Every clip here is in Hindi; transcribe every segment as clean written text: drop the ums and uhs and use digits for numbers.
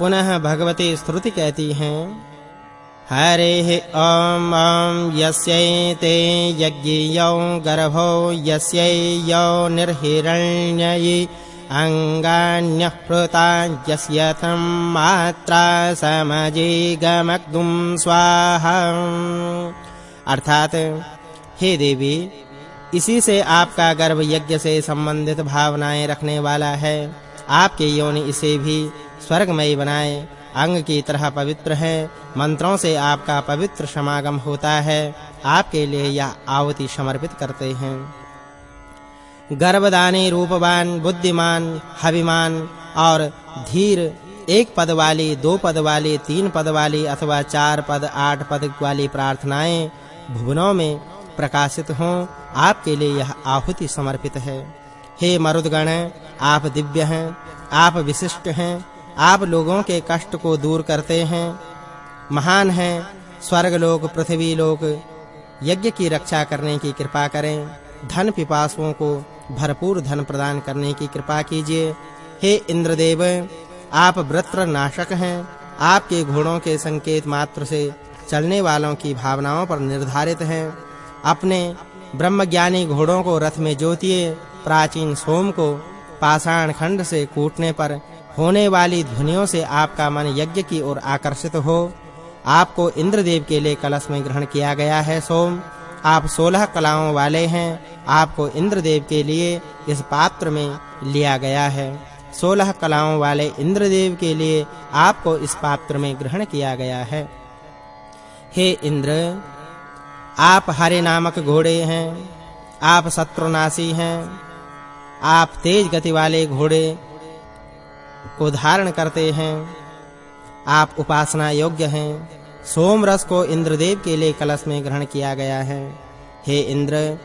पुनः भगवती स्तुति कहती हैं हरिः ॐ ॐ यस्यैते यज्ञयो गर्भो यस्यैयो निर्हिरण्ययि अंगान्यः प्रता यस्य तं मात्रा समजिगमग्दुं स्वाहा। अर्थात हे देवी, इसी से आपका गर्भ यज्ञ से संबंधित भावनाएं रखने वाला है। आपके योनि इसे भी स्वर्गमयी बनाए अंग की तरह पवित्र है। मंत्रों से आपका पवित्र समागम होता है। आपके लिए यह आहुति समर्पित करते हैं। गर्भदानी, रूपवान, बुद्धिमान, हविमान और धीर, 1 पद वाली, 2 पद वाली, 3 पद वाली अथवा 4 पद, 8 पद वाली प्रार्थनाएं भुवनों में प्रकाशित हों, आपके लिए यह आहुति समर्पित है। हे मरुदगण, आप दिव्य हैं, आप विशिष्ट हैं, आप लोगों के कष्ट को दूर करते हैं, महान हैं। स्वर्गलोक, पृथ्वी लोक यज्ञ की रक्षा करने की कृपा करें। धन पिपासुओं को भरपूर धन प्रदान करने की कृपा कीजिए। हे इंद्रदेव, आप वृत्र नाशक हैं। आपके घोड़ों के संकेत मात्र से चलने वालों की भावनाओं पर निर्धारित हैं। अपने ब्रह्मज्ञानी घोड़ों को रथ में जोतिए। प्राचीन सोम को पाषाण खंड से कूटने पर होने वाली ध्वनियों से आपका मन यज्ञ की ओर आकर्षित हो। आपको इंद्रदेव के लिए कलश में ग्रहण किया गया है। सोम, आप 16 कलाओं वाले हैं। आपको इंद्रदेव के लिए इस पात्र में लिया गया है। 16 कलाओं वाले इंद्रदेव के लिए आपको इस पात्र में ग्रहण किया गया है। हे इंद्र, आप हरे नामक घोड़े हैं। आप शत्रुनाशी हैं। आप तेज गति वाले घोड़े को धारण करते हैं। आप उपासना योग्य हैं। सोम रस को इंद्रदेव के लिए कलश में ग्रहण किया गया है। हे इंद्र,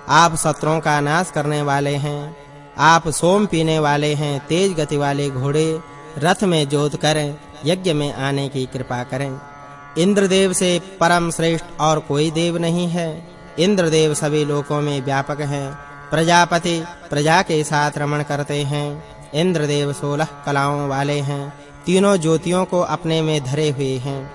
आप शत्रुओं का नाश करने वाले हैं। आप सोम पीने वाले हैं। तेज गति वाले घोड़े रथ में जोत कर यज्ञ में आने की कृपा करें। इंद्रदेव से परम श्रेष्ठ और कोई देव नहीं है। इंद्रदेव सभी लोकों में व्यापक हैं। प्रजापति प्रजा के साथ रमण करते हैं। इंद्रदेव 16 कलाओं वाले हैं। तीनों ज्योतियों को अपने में धरे हुए हैं।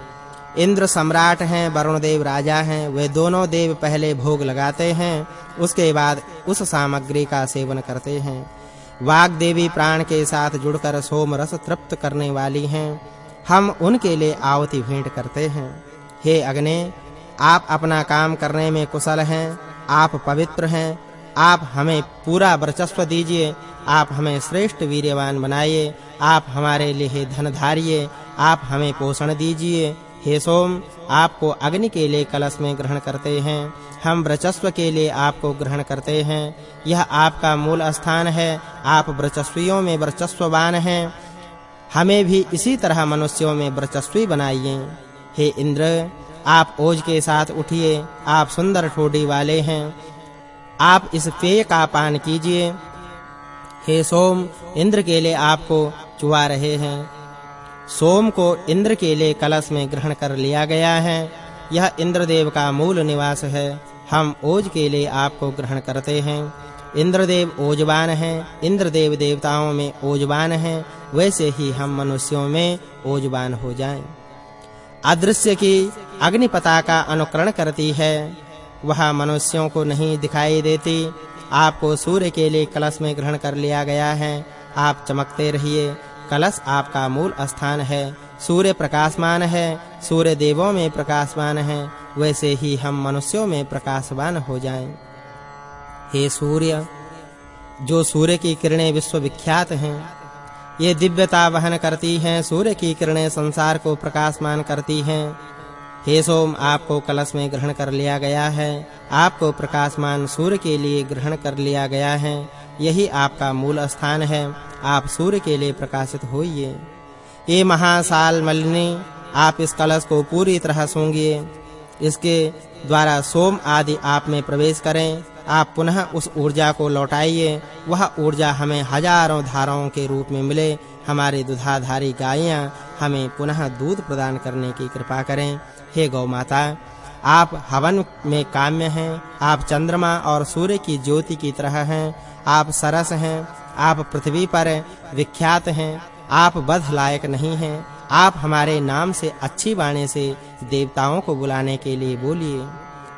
इंद्र सम्राट हैं, वरुण देव राजा हैं। वे दोनों देव पहले भोग लगाते हैं, उसके बाद उस सामग्री का सेवन करते हैं। वाग देवी प्राण के साथ जुड़कर सोम रस तृप्त करने वाली हैं। हम उनके लिए आहुति भेंट करते हैं। हे अग्नि, आप अपना काम करने में कुशल हैं। आप पवित्र हैं। आप हमें पूरा वर्चस्व दीजिए। आप हमें श्रेष्ठ वीर्यवान बनाइए। आप हमारे लिए धन धारिए। आप हमें पोषण दीजिए। हे सोम, आपको अग्नि के लिए कलश में ग्रहण करते हैं। हम वर्चस्व के लिए आपको ग्रहण करते हैं। यह आपका मूल स्थान है। आप वर्चस्वियों में वर्चस्ववान हैं। हमें भी इसी तरह मनुष्यों में वर्चस्वी बनाइए। हे इंद्र, आप ओज के साथ उठिए। आप सुंदर ठोड़ी वाले हैं। आप इस पेय का पान कीजिए। हे सोम, इंद्र के लिए आपको चुवा रहे हैं। सोम को इंद्र के लिए कलश में ग्रहण कर लिया गया है। यह इंद्रदेव का मूल निवास है। हम ओज के लिए आपको ग्रहण करते हैं। इंद्रदेव ओजवान हैं। इंद्रदेव देवताओं में ओजवान हैं। वैसे ही हम मनुष्यों में ओजवान हो जाएं। अदृश्य की अग्नि पताका अनुकरण करती है। वह मनुष्यों को नहीं दिखाई देती। आपको सूर्य के लिए कलश में ग्रहण कर लिया गया है। आप चमकते रहिए। कलश आपका मूल स्थान है। सूर्य प्रकाशमान है। सूर्य देवों में प्रकाशमान है। वैसे ही हम मनुष्यों में प्रकाशवान हो जाएं। हे सूर्य, जो सूर्य की किरणें विश्व विख्यात हैं, ये दिव्यता वहन करती हैं। सूर्य की किरणें संसार को प्रकाशमान करती हैं। हे सोम, आपको कलश में ग्रहण कर लिया गया है। आपको प्रकाशमान सूर्य के लिए ग्रहण कर लिया गया है। यही आपका मूल स्थान है। आप सूर्य के लिए प्रकाशित होइए। ये महासाल मलिनी, आप इस कलश को पूरी तरह सूंघिए। इसके द्वारा सोम आदि आप में प्रवेश करें। आप पुनः उस ऊर्जा को लौटाइए। वह ऊर्जा हमें हजारों धाराओं के रूप में मिले। हमारी दुधाधारी गायें हमें पुनः दूध प्रदान करने की कृपा करें। हे गौ माता, आप हवन में काम्य हैं। आप चंद्रमा और सूर्य की ज्योति की तरह हैं। आप सरस हैं। आप पृथ्वी पर विख्यात हैं। आप वध लायक नहीं हैं। आप हमारे नाम से अच्छी वाणी से देवताओं को बुलाने के लिए बोलिए।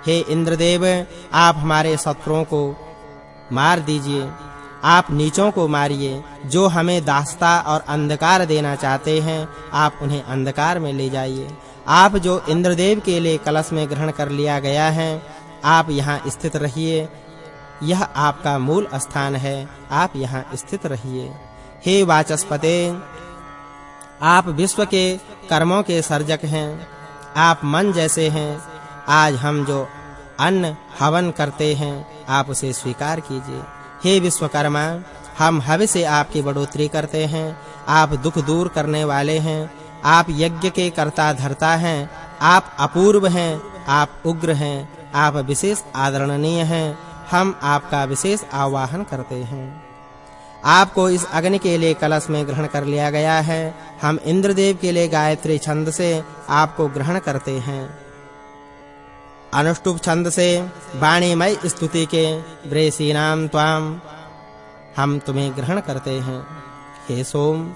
हे इंद्रदेव, आप हमारे शत्रुओं को मार दीजिए। आप नीचों को मारिए। जो हमें दास्ता और अंधकार देना चाहते हैं, आप उन्हें अंधकार में ले जाइए। आप जो इंद्रदेव के लिए कलश में ग्रहण कर लिया गया है, आप यहाँ स्थित रहिए। यह आपका मूल स्थान है, आप यहाँ स्थित रहिए। हे वाचस्पते, आप विश्व के कर्मों के सर्जक हैं। आप मन जैसे हैं। आज हम जो अन्न हवन करते हैं, आप उसे स्वीकार कीजिए। हे विश्वकर्मा, हम हवि से आपकी बढ़ोतरी करते हैं। आप दुख दूर करने वाले हैं। आप यज्ञ के कर्ता धर्ता हैं। आप अपूर्व हैं। आप उग्र हैं। आप विशेष आदरणीय हैं। हम आपका विशेष आवाहन करते हैं। आपको इस अग्नि के लिए कलश में ग्रहण कर लिया गया है। हम इंद्रदेव के लिए गायत्री छंद से आपको ग्रहण करते हैं। अनुष्टुप छंद से वाणीमय स्तुति के वृषीणाम त्वाम हम तुम्हें ग्रहण करते हैं। हे सोम,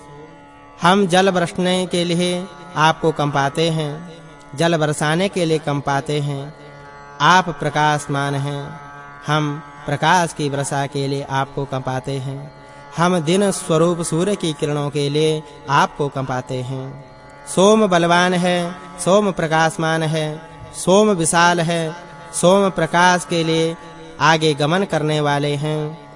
हम जल बरसने के लिए आपको कंपाते हैं। जल बरसाने के लिए कंपाते हैं। आप प्रकाशमान हैं। हम प्रकाश की वर्षा के लिए आपको कंपाते हैं। हम दिन स्वरूप सूर्य की किरणों के लिए आपको कंपाते हैं। सोम बलवान है। सोम प्रकाशमान है। सोम विशाल है। सोम प्रकाश के लिए आगे गमन करने वाले हैं।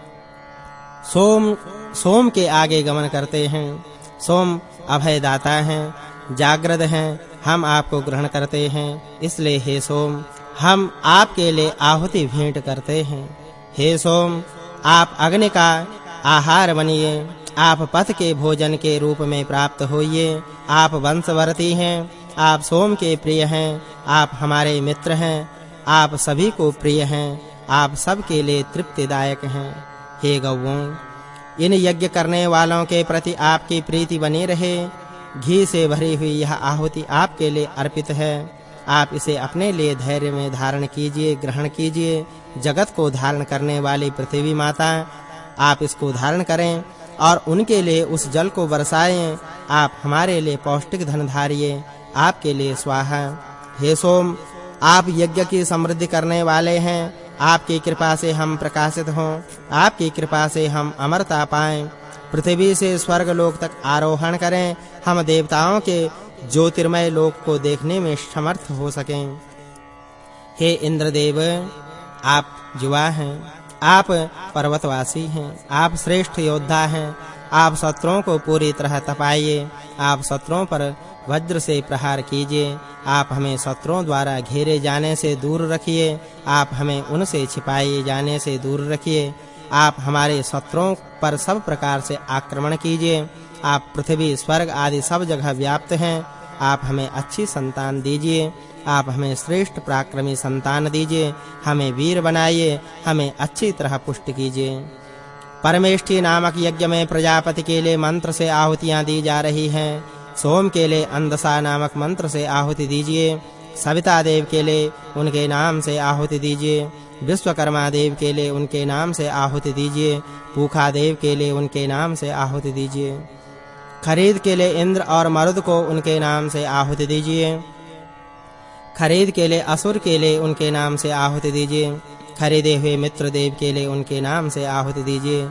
सोम के आगे गमन करते हैं। सोम अभयदाता हैं, जागृत हैं। हम आपको ग्रहण करते हैं। इसलिए हे सोम, हम आपके लिए आहुति भेंट करते हैं। हे सोम, आप अग्नि का आहार बनिए। आप पथ के भोजन के रूप में प्राप्त होइए। आप वंशवर्ती हैं। आप सोम के प्रिय हैं। आप हमारे मित्र हैं। आप सभी को प्रिय हैं। आप सबके लिए तृप्तिदायक हैं। हे गौओं, इन यज्ञ करने वालों के प्रति आपकी प्रीति बनी रहे। घी से भरी हुई यह आहुति आपके लिए अर्पित है। आप इसे अपने लिए धैर्य में धारण कीजिए, ग्रहण कीजिए। जगत को धारण करने वाली पृथ्वी माता, आप इसको धारण करें और उनके लिए उस जल को बरसाएं। आप हमारे लिए पौष्टिक धन धारिए। आपके लिए स्वाहा। हे सोम, आप यज्ञ की समृद्धि करने वाले हैं। आपकी कृपा से हम प्रकाशित हों। आपकी कृपा से हम अमरता पाएं। पृथ्वी से स्वर्ग लोक तक आरोहण करें। हम देवताओं के ज्योतिर्मय लोक को देखने में समर्थ हो सकें। हे इंद्रदेव, आप जुआ हैं। आप पर्वतवासी हैं। आप श्रेष्ठ योद्धा हैं। आप शत्रुओं को पूरी तरह तपाइए। आप शत्रुओं पर वज्र से प्रहार कीजिए। आप हमें शत्रुओं द्वारा घेरे जाने से दूर रखिए। आप हमें उनसे छिपाए जाने से दूर रखिए। आप हमारे शत्रुओं पर सब प्रकार से आक्रमण कीजिए। आप पृथ्वी, स्वर्ग आदि सब जगह व्याप्त हैं। आप हमें अच्छी संतान दीजिए। आप हमें श्रेष्ठ पराक्रमी संतान दीजिए। हमें वीर बनाइए। हमें अच्छी तरह पुष्ट कीजिए। परमेष्ठी नामक यज्ञ में प्रजापति के लिए मंत्र से आहुतियां दी जा रही हैं। सोम के लिए अंधसा नामक मंत्र से आहुति दीजिए। सविता देव के लिए उनके नाम से आहुति दीजिए। विश्वकर्मा देव के लिए उनके नाम से आहुति दीजिए। पूखा देव के लिए उनके नाम से आहुति दीजिए। खरीद के लिए इंद्र और मरुद को उनके नाम से आहुति दीजिए। खरीद के लिए असुर के लिए उनके नाम से आहुति दीजिए। खरीदे हुए मित्र देव के लिए उनके नाम से आहुति दीजिए।